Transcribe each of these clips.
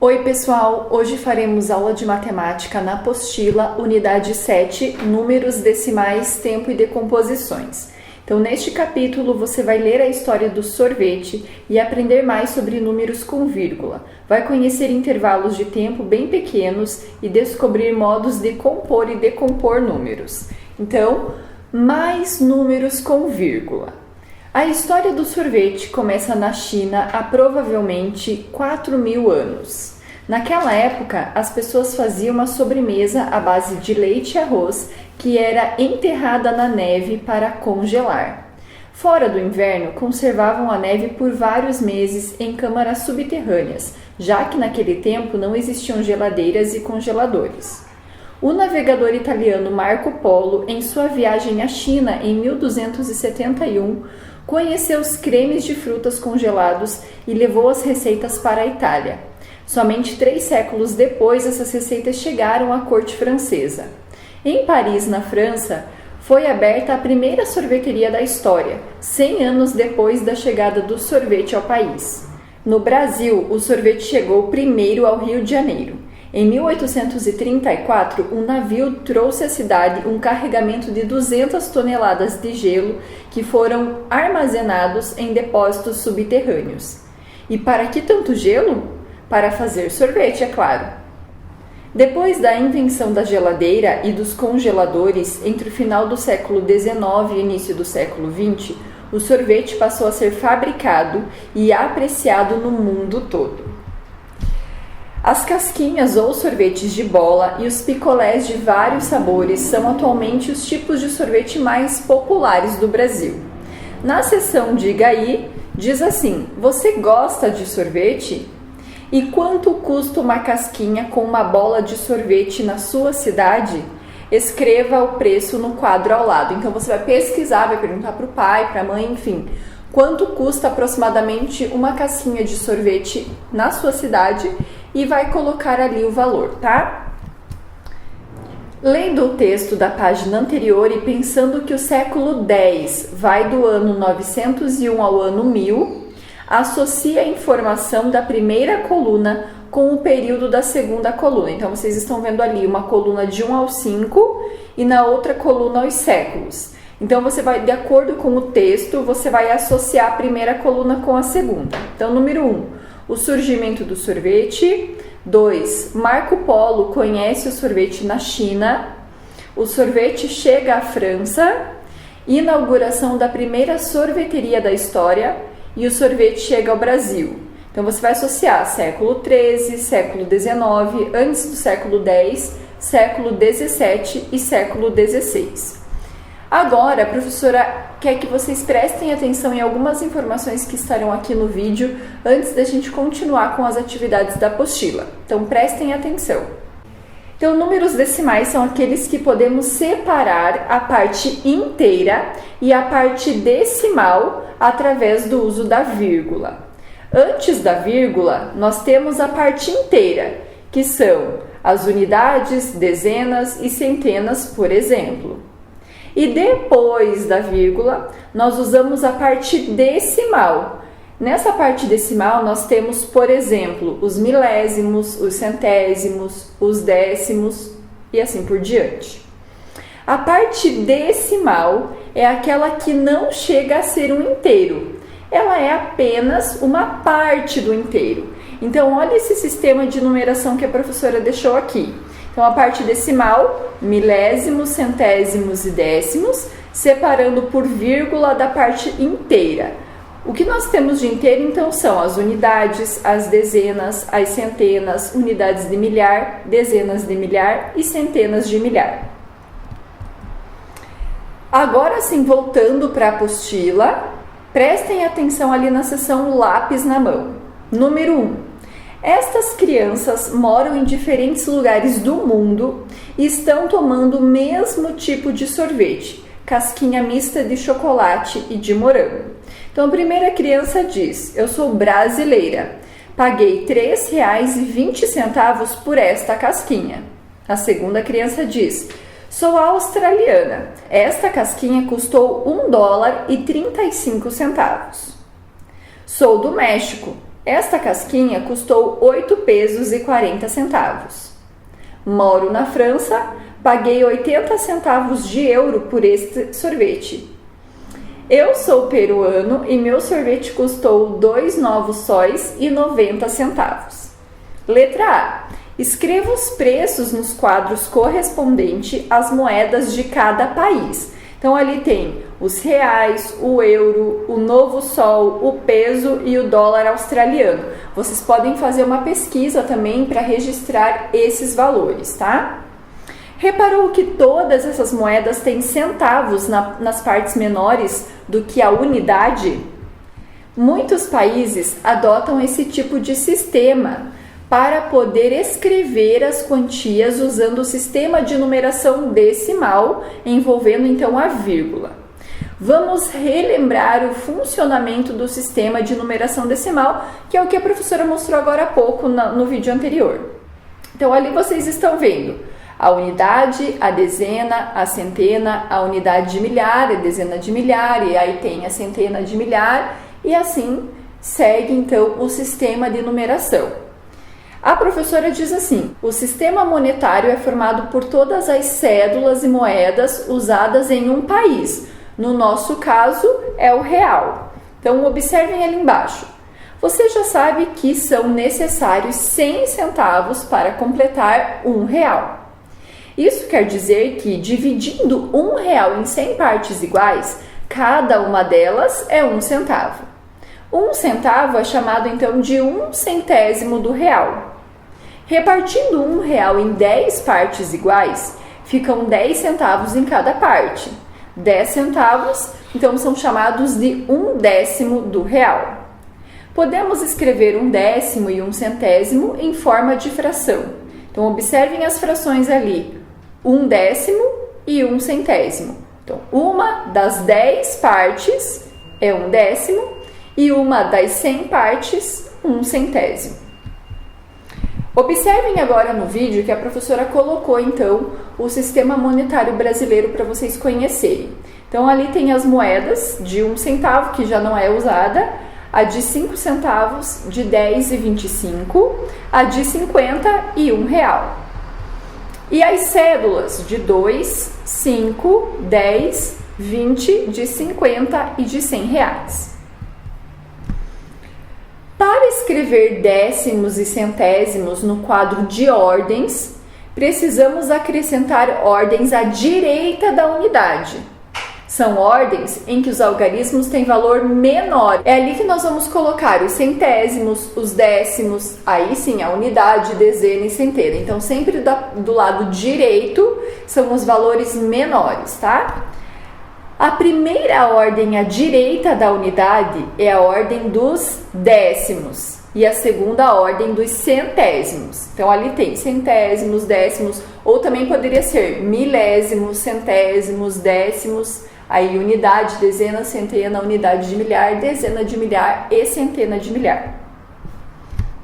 Oi pessoal, hoje faremos aula de matemática na apostila, unidade 7, números decimais, tempo e decomposições. Então neste capítulo você vai ler a história do sorvete e aprender mais sobre números com vírgula. Vai conhecer intervalos de tempo bem pequenos e descobrir modos de compor e decompor números. Então, mais números com vírgula. A história do sorvete começa na China há provavelmente 4.000 anos. Naquela época, as pessoas faziam uma sobremesa à base de leite e arroz que era enterrada na neve para congelar. Fora do inverno, conservavam a neve por vários meses em câmaras subterrâneas, já que naquele tempo não existiam geladeiras e congeladores. O navegador italiano Marco Polo, em sua viagem à China em 1271, conheceu os cremes de frutas congelados e levou as receitas para a Itália. Somente 3 séculos depois, essas receitas chegaram à corte francesa. Em Paris, na França, foi aberta a primeira sorveteria da história, 100 anos depois da chegada do sorvete ao país. No Brasil, o sorvete chegou primeiro ao Rio de Janeiro. Em 1834, um navio trouxe à cidade um carregamento de 200 toneladas de gelo que foram armazenados em depósitos subterrâneos. E para que tanto gelo? Para fazer sorvete, é claro. Depois da invenção da geladeira e dos congeladores, entre o final do século XIX e início do século XX, o sorvete passou a ser fabricado e apreciado no mundo todo. As casquinhas ou sorvetes de bola e os picolés de vários sabores são atualmente os tipos de sorvete mais populares do Brasil. Na seção Diga aí, diz assim: você gosta de sorvete? E quanto custa uma casquinha com uma bola de sorvete na sua cidade? Escreva o preço no quadro ao lado. Então você vai pesquisar, vai perguntar para o pai, para a mãe, enfim. Quanto custa aproximadamente uma casquinha de sorvete na sua cidade e vai colocar ali o valor, tá? Lendo o texto da página anterior e pensando que o século X vai do ano 901 ao ano 1000, associe a informação da primeira coluna com o período da segunda coluna. Então, vocês estão vendo ali uma coluna de 1 ao 5 e na outra coluna aos séculos. Então, você vai, de acordo com o texto, você vai associar a primeira coluna com a segunda. Então, número 1, o surgimento do sorvete. 2, Marco Polo conhece o sorvete na China. O sorvete chega à França. Inauguração da primeira sorveteria da história. E o sorvete chega ao Brasil. Então, você vai associar século XIII, século XIX, antes do século X, século XVII e século XVI. Agora, a professora quer que vocês prestem atenção em algumas informações que estarão aqui no vídeo antes da gente continuar com as atividades da apostila. Então, prestem atenção. Então, números decimais são aqueles que podemos separar a parte inteira e a parte decimal através do uso da vírgula. Antes da vírgula, nós temos a parte inteira, que são as unidades, dezenas e centenas, por exemplo. E depois da vírgula, nós usamos a parte decimal. Nessa parte decimal, nós temos, por exemplo, os milésimos, os centésimos, os décimos e assim por diante. A parte decimal é aquela que não chega a ser um inteiro. Ela é apenas uma parte do inteiro. Então, olha esse sistema de numeração que a professora deixou aqui. Então, a parte decimal, milésimos, centésimos e décimos, separando por vírgula da parte inteira. O que nós temos de inteiro, então, são as unidades, as dezenas, as centenas, unidades de milhar, dezenas de milhar e centenas de milhar. Agora sim, voltando para a apostila, prestem atenção ali na seção lápis na mão. Número 1. Estas crianças moram em diferentes lugares do mundo e estão tomando o mesmo tipo de sorvete, casquinha mista de chocolate e de morango. Então, a primeira criança diz: eu sou brasileira, paguei R$ 3,20 por esta casquinha. A segunda criança diz: sou australiana, esta casquinha custou $1,35. Sou do México, Esta casquinha custou 8 pesos e 40 centavos. Moro na França, paguei 80 centavos de euro por este sorvete. Eu sou peruano e meu sorvete custou 2 novos sóis e 90 centavos. Letra A. Escreva os preços nos quadros correspondentes às moedas de cada país. Então, ali tem os reais, o euro, o novo sol, o peso e o dólar australiano. Vocês podem fazer uma pesquisa também para registrar esses valores, tá? Reparou que todas essas moedas têm centavos nas partes menores do que a unidade? Muitos países adotam esse tipo de sistema para poder escrever as quantias usando o sistema de numeração decimal, envolvendo então a vírgula. Vamos relembrar o funcionamento do sistema de numeração decimal, que é o que a professora mostrou agora há pouco no vídeo anterior. Então, ali vocês estão vendo a unidade, a dezena, a centena, a unidade de milhar, a dezena de milhar, e aí tem a centena de milhar, e assim segue então o sistema de numeração. A professora diz assim: o sistema monetário é formado por todas as cédulas e moedas usadas em um país. No nosso caso, é o real. Então, observem ali embaixo. Você já sabe que são necessários 100 centavos para completar R$1. Isso quer dizer que, dividindo R$1 em 100 partes iguais, cada uma delas é 1 centavo. 1 centavo é chamado então de 1 centésimo do real. Repartindo R$1 em 10 partes iguais, ficam 10 centavos em cada parte. 10 centavos, então, são chamados de 1/10 do real. Podemos escrever 1/10 e 1 centésimo em forma de fração. Então, observem as frações ali: 1/10 e 1 centésimo. Então, uma das 10 partes é 1/10 e uma das 100 partes, 1 centésimo. Observem agora no vídeo que a professora colocou, então, o sistema monetário brasileiro para vocês conhecerem. Então, ali tem as moedas de 1 centavo, que já não é usada, a de 5 centavos, de 10 e 25, a de 50 e R$1. E as cédulas de 2, 5, 10, 20, de 50 e de R$100. Para escrever décimos e centésimos no quadro de ordens, precisamos acrescentar ordens à direita da unidade. São ordens em que os algarismos têm valor menor. É ali que nós vamos colocar os centésimos, os décimos, aí sim a unidade, dezena e centena. Então, sempre do lado direito são os valores menores, tá? A primeira ordem à direita da unidade é a ordem dos décimos e a segunda ordem dos centésimos. Então, ali tem centésimos, décimos, ou também poderia ser milésimos, centésimos, décimos, aí unidade, dezena, centena, unidade de milhar, dezena de milhar e centena de milhar.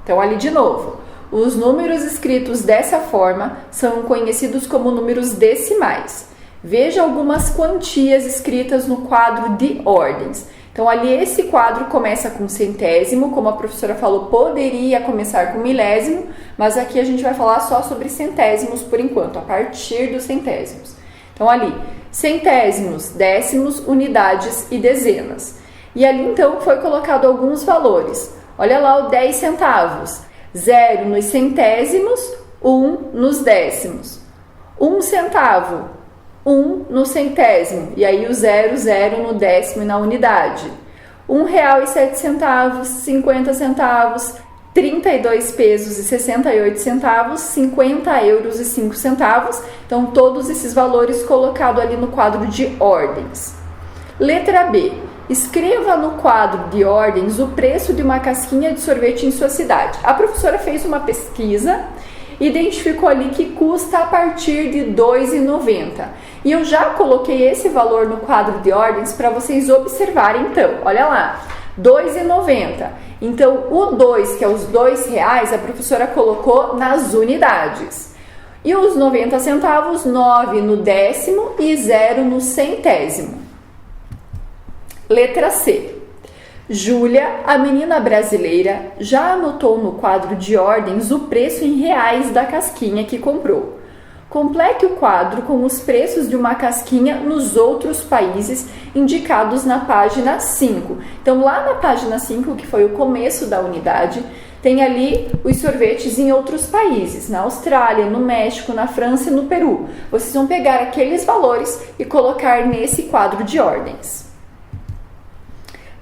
Então, ali de novo, os números escritos dessa forma são conhecidos como números decimais. Veja algumas quantias escritas no quadro de ordens. Então, ali esse quadro começa com centésimo, como a professora falou, poderia começar com milésimo, mas aqui a gente vai falar só sobre centésimos por enquanto, a partir dos centésimos. Então, ali, centésimos, décimos, unidades e dezenas. E ali, então, foi colocado alguns valores. Olha lá o 10 centavos, 0 nos centésimos, 1 nos décimos. 1 centavo, 1 no centésimo, e aí o 0, 0 no décimo e na unidade. R$1,07, 50 centavos, 32 pesos e 68 centavos, 50 euros e 5 centavos. Então, todos esses valores colocados ali no quadro de ordens. Letra B. Escreva no quadro de ordens o preço de uma casquinha de sorvete em sua cidade. A professora fez uma pesquisa, identificou ali que custa a partir de R$ 2,90. E eu já coloquei esse valor no quadro de ordens para vocês observarem então. Olha lá, R$ 2,90. Então, o 2, que é os R$2, a professora colocou nas unidades. E os 90 centavos, 9 no décimo e 0 no centésimo. Letra C. Júlia, a menina brasileira, já anotou no quadro de ordens o preço em reais da casquinha que comprou. Complete o quadro com os preços de uma casquinha nos outros países indicados na página 5. Então, lá na página 5, que foi o começo da unidade, tem ali os sorvetes em outros países, na Austrália, no México, na França e no Peru. Vocês vão pegar aqueles valores e colocar nesse quadro de ordens.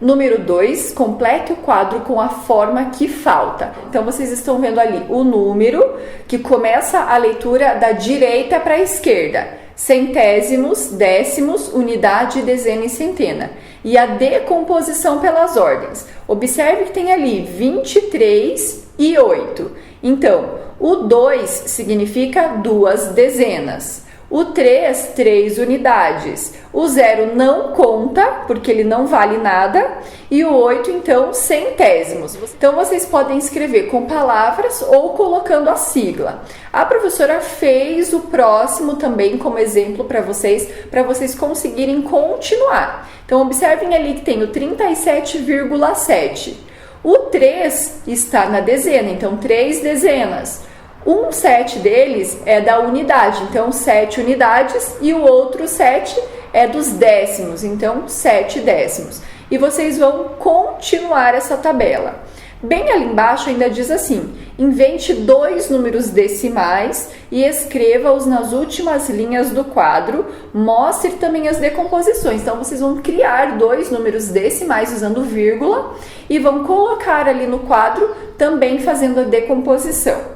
Número 2, complete o quadro com a forma que falta. Então, vocês estão vendo ali o número que começa a leitura da direita para a esquerda. Centésimos, décimos, unidade, dezena e centena. E a decomposição pelas ordens. Observe que tem ali 23 e 8. Então, o 2 significa 2 dezenas. O 3, 3 unidades. O 0 não conta, porque ele não vale nada. E o 8, então, centésimos. Então, vocês podem escrever com palavras ou colocando a sigla. A professora fez o próximo também como exemplo para vocês conseguirem continuar. Então, observem ali que tem o 37,7. O 3 está na dezena, então, 3 dezenas. Um 7 deles é da unidade, então 7 unidades, e o outro 7 é dos décimos, então 7 décimos. E vocês vão continuar essa tabela. Bem ali embaixo ainda diz assim: invente 2 números decimais e escreva-os nas últimas linhas do quadro. Mostre também as decomposições. Então, vocês vão criar 2 números decimais usando vírgula e vão colocar ali no quadro também fazendo a decomposição.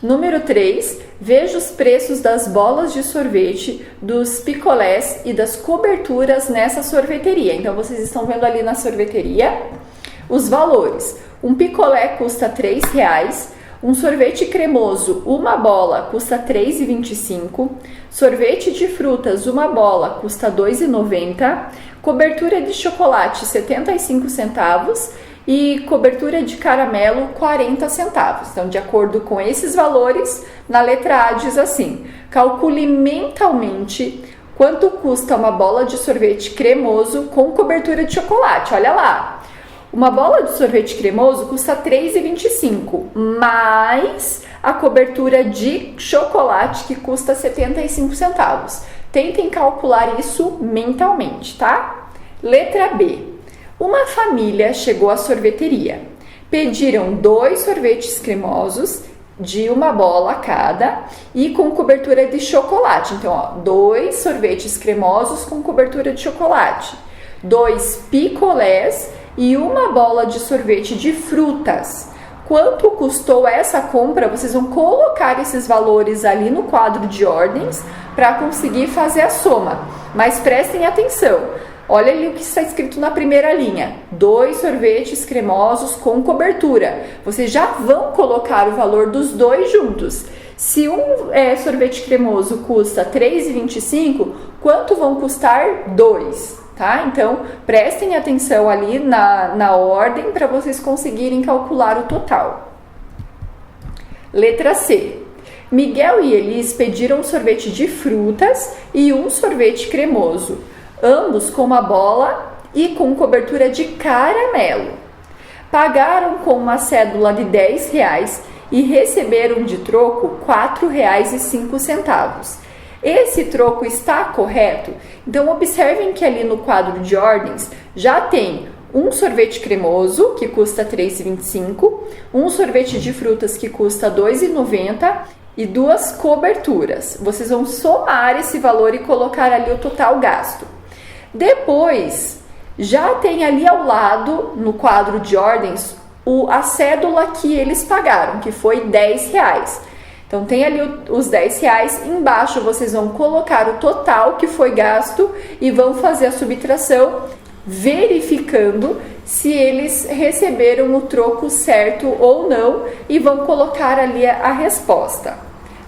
Número 3, veja os preços das bolas de sorvete, dos picolés e das coberturas nessa sorveteria. Então, vocês estão vendo ali na sorveteria os valores. Um picolé custa R$ 3,00, um sorvete cremoso, uma bola, custa R$ 3,25, sorvete de frutas, uma bola, custa R$ 2,90, cobertura de chocolate, 75 centavos, e cobertura de caramelo 40 centavos. Então, de acordo com esses valores, na letra A diz assim: calcule mentalmente quanto custa uma bola de sorvete cremoso com cobertura de chocolate. Olha lá, uma bola de sorvete cremoso custa R$ 3,25, mais a cobertura de chocolate que custa 75 centavos. Tentem calcular isso mentalmente, tá? Letra B. Uma família chegou à sorveteria. Pediram 2 sorvetes cremosos de uma bola cada e com cobertura de chocolate. Então, 2 sorvetes cremosos com cobertura de chocolate, 2 picolés e uma bola de sorvete de frutas. Quanto custou essa compra? Vocês vão colocar esses valores ali no quadro de ordens para conseguir fazer a soma. Mas prestem atenção. Olha ali o que está escrito na primeira linha: 2 sorvetes cremosos com cobertura. Vocês já vão colocar o valor dos 2 juntos. Se um sorvete cremoso custa R$ 3,25, quanto vão custar 2? Tá? Então, prestem atenção ali na ordem para vocês conseguirem calcular o total. Letra C. Miguel e Elis pediram um sorvete de frutas e um sorvete cremoso, ambos com uma bola e com cobertura de caramelo. Pagaram com uma cédula de R$ 10 e receberam de troco R$ 4,05. Esse troco está correto? Então, observem que ali no quadro de ordens já tem um sorvete cremoso, que custa R$ 3,25, um sorvete de frutas que custa R$ 2,90 e 2 coberturas. Vocês vão somar esse valor e colocar ali o total gasto. Depois, já tem ali ao lado, no quadro de ordens, a cédula que eles pagaram, que foi R$ 10. Então, tem ali os R$ 10, embaixo vocês vão colocar o total que foi gasto e vão fazer a subtração, verificando se eles receberam o troco certo ou não e vão colocar ali a resposta.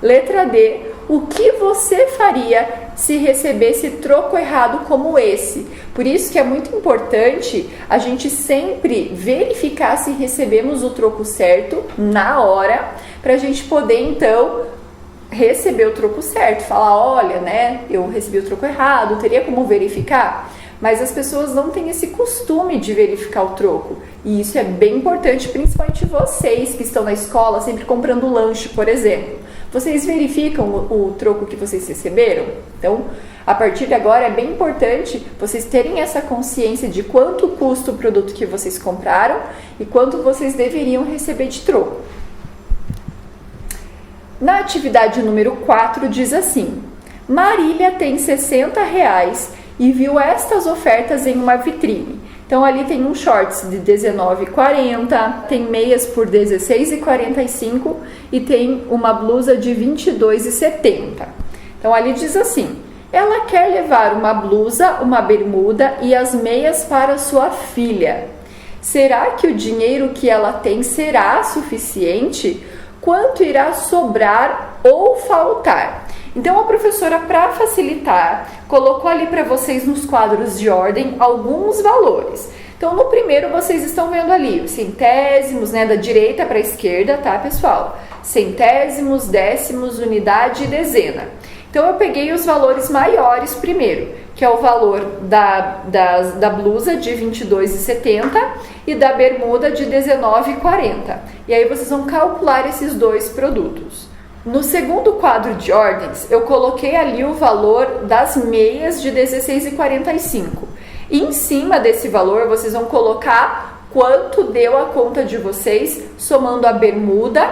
Letra D. O que você faria se recebesse troco errado como esse? Por isso que é muito importante a gente sempre verificar se recebemos o troco certo na hora, para a gente poder então receber o troco certo. Falar, olha, né, eu recebi o troco errado, teria como verificar? mas as pessoas não têm esse costume de verificar o troco. E isso é bem importante, principalmente vocês que estão na escola, sempre comprando lanche, por exemplo. Vocês verificam o troco que vocês receberam? Então, a partir de agora é bem importante vocês terem essa consciência de quanto custa o produto que vocês compraram e quanto vocês deveriam receber de troco. Na atividade número 4 diz assim: Marília tem R$60 e viu estas ofertas em uma vitrine. Então ali tem um shorts de R$19,40, tem meias por R$16,45 e tem uma blusa de R$22,70. Então ali diz assim: ela quer levar uma blusa, uma bermuda e as meias para sua filha. Será que o dinheiro que ela tem será suficiente? Quanto irá sobrar ou faltar? Então a professora, para facilitar, colocou ali para vocês nos quadros de ordem alguns valores. Então no primeiro vocês estão vendo ali os centésimos, né, da direita para a esquerda, tá, pessoal? Centésimos, décimos, unidade e dezena. Então eu peguei os valores maiores primeiro, que é o valor da blusa de R$22,70 e da bermuda de R$19,40. E aí vocês vão calcular esses dois produtos. No segundo quadro de ordens, eu coloquei ali o valor das meias de R$16,45. E em cima desse valor, vocês vão colocar quanto deu a conta de vocês, somando a bermuda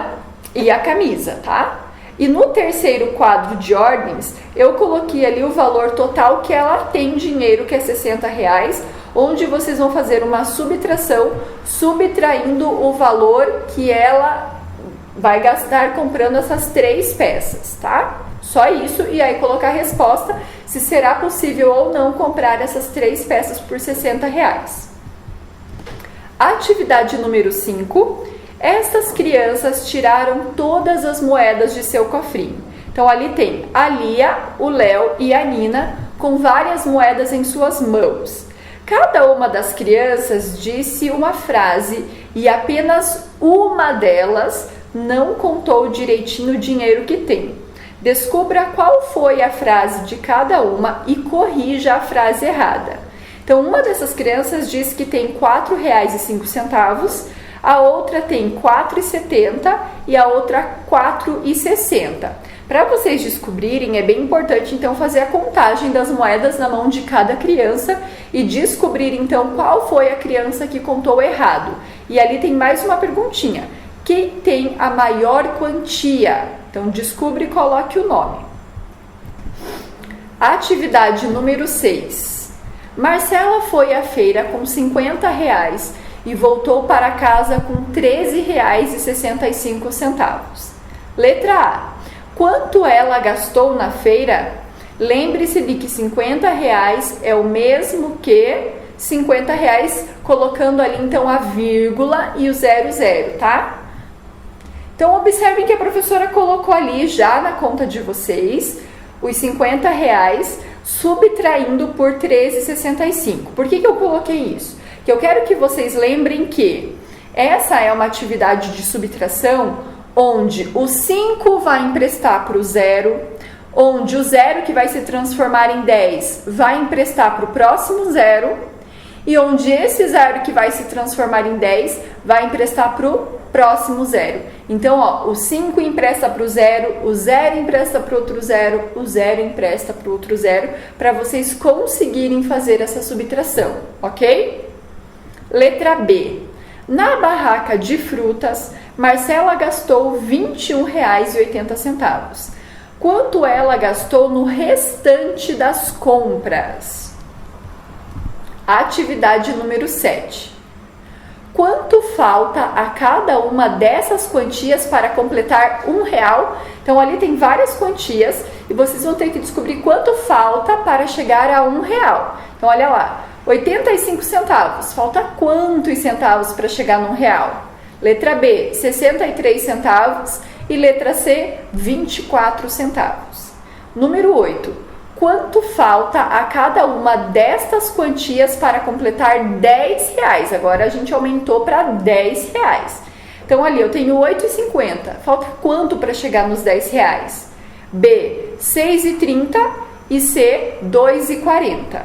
e a camisa, tá? E no terceiro quadro de ordens, eu coloquei ali o valor total que ela tem dinheiro, que é R$60, onde vocês vão fazer uma subtração, subtraindo o valor que ela vai gastar comprando essas 3 peças, tá? Só isso, e aí colocar a resposta se será possível ou não comprar essas 3 peças por R$60. Atividade número 5. Estas crianças tiraram todas as moedas de seu cofrinho. Então ali tem a Lia, o Léo e a Nina com várias moedas em suas mãos. Cada uma das crianças disse uma frase e apenas uma delas não contou direitinho o dinheiro que tem. Descubra qual foi a frase de cada uma e corrija a frase errada. Então uma dessas crianças diz que tem R$4,05, a outra tem R$4,70 e a outra R$4,60. Para vocês descobrirem, é bem importante então fazer a contagem das moedas na mão de cada criança e descobrir então qual foi a criança que contou errado. E ali tem mais uma perguntinha: quem tem a maior quantia? Então descubra e coloque o nome. Atividade número 6. Marcela foi à feira com R$50 e voltou para casa com R$13,65. Letra A. Quanto ela gastou na feira? Lembre-se de que R$50 é o mesmo que R$50, colocando ali então a vírgula e o 00, tá? Então observem que a professora colocou ali já na conta de vocês os R$50, subtraindo por R$13,65. Por que eu coloquei isso? Que eu quero que vocês lembrem que essa é uma atividade de subtração onde o 5 vai emprestar para o 0, onde o 0 que vai se transformar em 10 vai emprestar para o próximo 0 e onde esse 0 que vai se transformar em 10 vai emprestar para o próximo 0. Então, ó, o 5 empresta para o 0 empresta para o outro 0, o 0 empresta para o outro 0, para vocês conseguirem fazer essa subtração, ok? Letra B. Na barraca de frutas, Marcela gastou R$21,80. Quanto ela gastou no restante das compras? Atividade número 7. Quanto falta a cada uma dessas quantias para completar R$1? Então ali tem várias quantias e vocês vão ter que descobrir quanto falta para chegar a R$1. Então olha lá. 85 centavos. Falta quantos centavos para chegar no R$1? Letra B, 63 centavos e letra C, 24 centavos. Número 8. Quanto falta a cada uma destas quantias para completar R$10? Agora a gente aumentou para R$10. Então ali eu tenho 8,50. Falta quanto para chegar nos R$10? B, 6,30 e C, 2,40.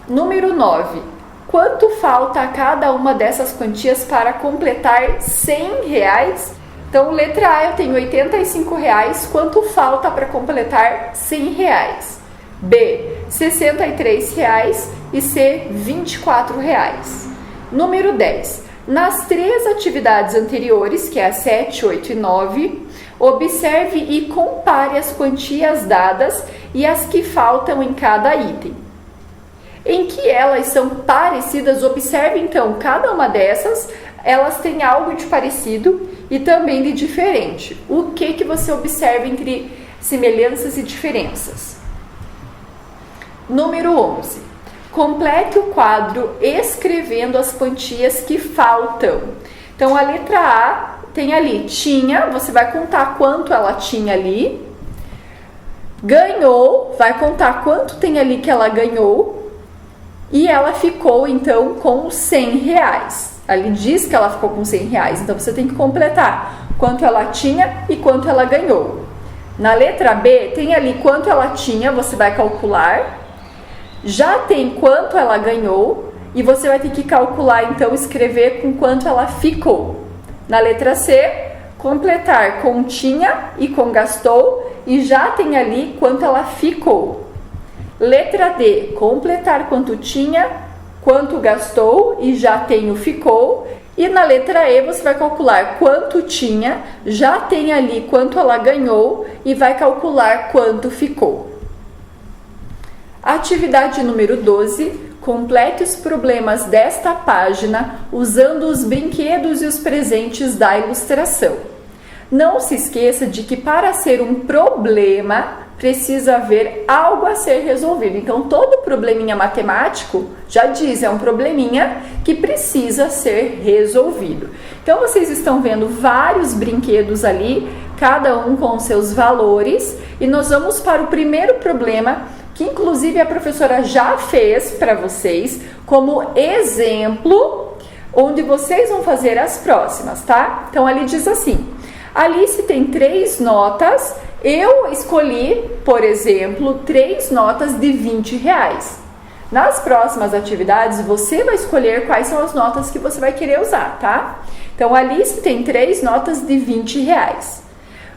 Número 9. Quanto falta a cada uma dessas quantias para completar R$100? Então, letra A, eu tenho R$85. Quanto falta para completar R$100? B, R$63 e C, R$24. Número 10. Nas 3 atividades anteriores, que é a 7, 8 e 9, observe e compare as quantias dadas e as que faltam em cada item. Em que elas são parecidas, observe então cada uma dessas, elas têm algo de parecido e também de diferente. O que você observa entre semelhanças e diferenças? Número 11. Complete o quadro escrevendo as quantias que faltam. Então, a letra A tem ali, tinha, você vai contar quanto ela tinha ali. Ganhou, vai contar quanto tem ali que ela ganhou. E ela ficou, então, com R$100. Ali diz que ela ficou com R$100, então você tem que completar quanto ela tinha e quanto ela ganhou. Na letra B, tem ali quanto ela tinha, você vai calcular. Já tem quanto ela ganhou e você vai ter que calcular, então, escrever com quanto ela ficou. Na letra C, completar com tinha e com gastou e já tem ali quanto ela ficou. Letra D, completar quanto tinha, quanto gastou e já tem o ficou. E na letra E você vai calcular quanto tinha, já tem ali quanto ela ganhou e vai calcular quanto ficou. Atividade número 12. Complete os problemas desta página usando os brinquedos e os presentes da ilustração. Não se esqueça de que para ser um problema precisa haver algo a ser resolvido. Então, todo probleminha matemático, já diz, é um probleminha que precisa ser resolvido. Então, vocês estão vendo vários brinquedos ali, cada um com seus valores, e nós vamos para o primeiro problema, que inclusive a professora já fez para vocês como exemplo, onde vocês vão fazer as próximas, tá? Então, ali diz assim: Alice tem 3 notas, eu escolhi, por exemplo, 3 notas de R$20. Nas próximas atividades, você vai escolher quais são as notas que você vai querer usar, tá? Então, Alice tem 3 notas de R$20.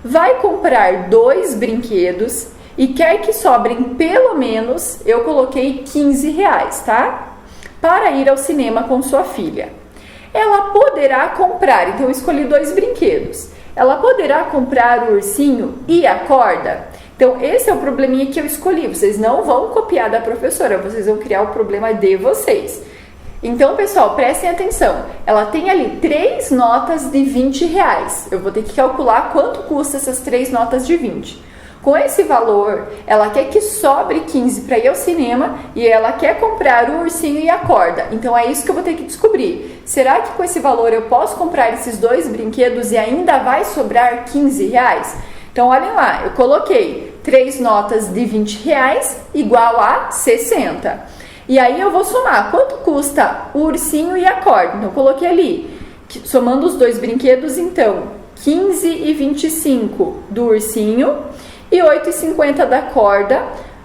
Vai comprar 2 brinquedos e quer que sobrem pelo menos, eu coloquei R$15, tá? Para ir ao cinema com sua filha. Ela poderá comprar, então eu escolhi 2 brinquedos. Ela poderá comprar o ursinho e a corda? Então, esse é o probleminha que eu escolhi. Vocês não vão copiar da professora, vocês vão criar o problema de vocês. Então, pessoal, prestem atenção. Ela tem ali 3 notas de R$20. Eu vou ter que calcular quanto custa essas 3 notas de 20. Com esse valor, ela quer que sobre 15 para ir ao cinema e ela quer comprar o ursinho e a corda. Então, é isso que eu vou ter que descobrir. Será que com esse valor eu posso comprar esses 2 brinquedos e ainda vai sobrar R$15? Então, olhem lá, eu coloquei 3 notas de R$20 igual a 60. E aí eu vou somar quanto custa o ursinho e a corda. Então, eu coloquei ali, somando os 2 brinquedos, então, 15 e 25 do ursinho e 8,50 da corda,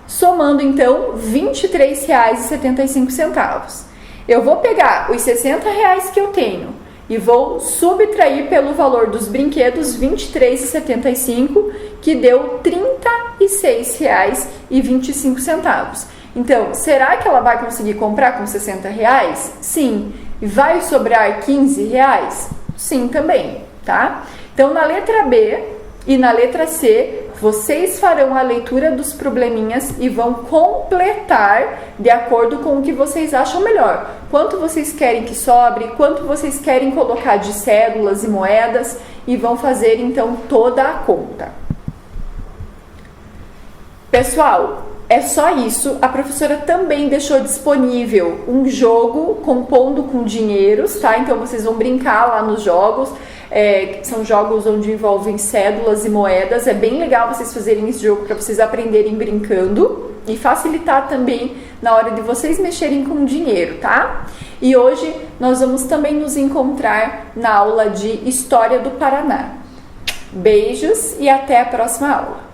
somando então R$23,75. Eu vou pegar os R$60 que eu tenho e vou subtrair pelo valor dos brinquedos R$23,75, que deu R$36,25. Então, será que ela vai conseguir comprar com R$60? Sim. Vai sobrar R$15? Sim, também, tá? Então, na letra B e na letra C, vocês farão a leitura dos probleminhas e vão completar de acordo com o que vocês acham melhor. Quanto vocês querem que sobre, quanto vocês querem colocar de cédulas e moedas, e vão fazer então toda a conta. Pessoal, é só isso. A professora também deixou disponível um jogo compondo com dinheiros, tá? Então vocês vão brincar lá nos jogos. São jogos onde envolvem cédulas e moedas. É bem legal vocês fazerem esse jogo para vocês aprenderem brincando e facilitar também na hora de vocês mexerem com dinheiro, tá? E hoje nós vamos também nos encontrar na aula de História do Paraná. Beijos e até a próxima aula!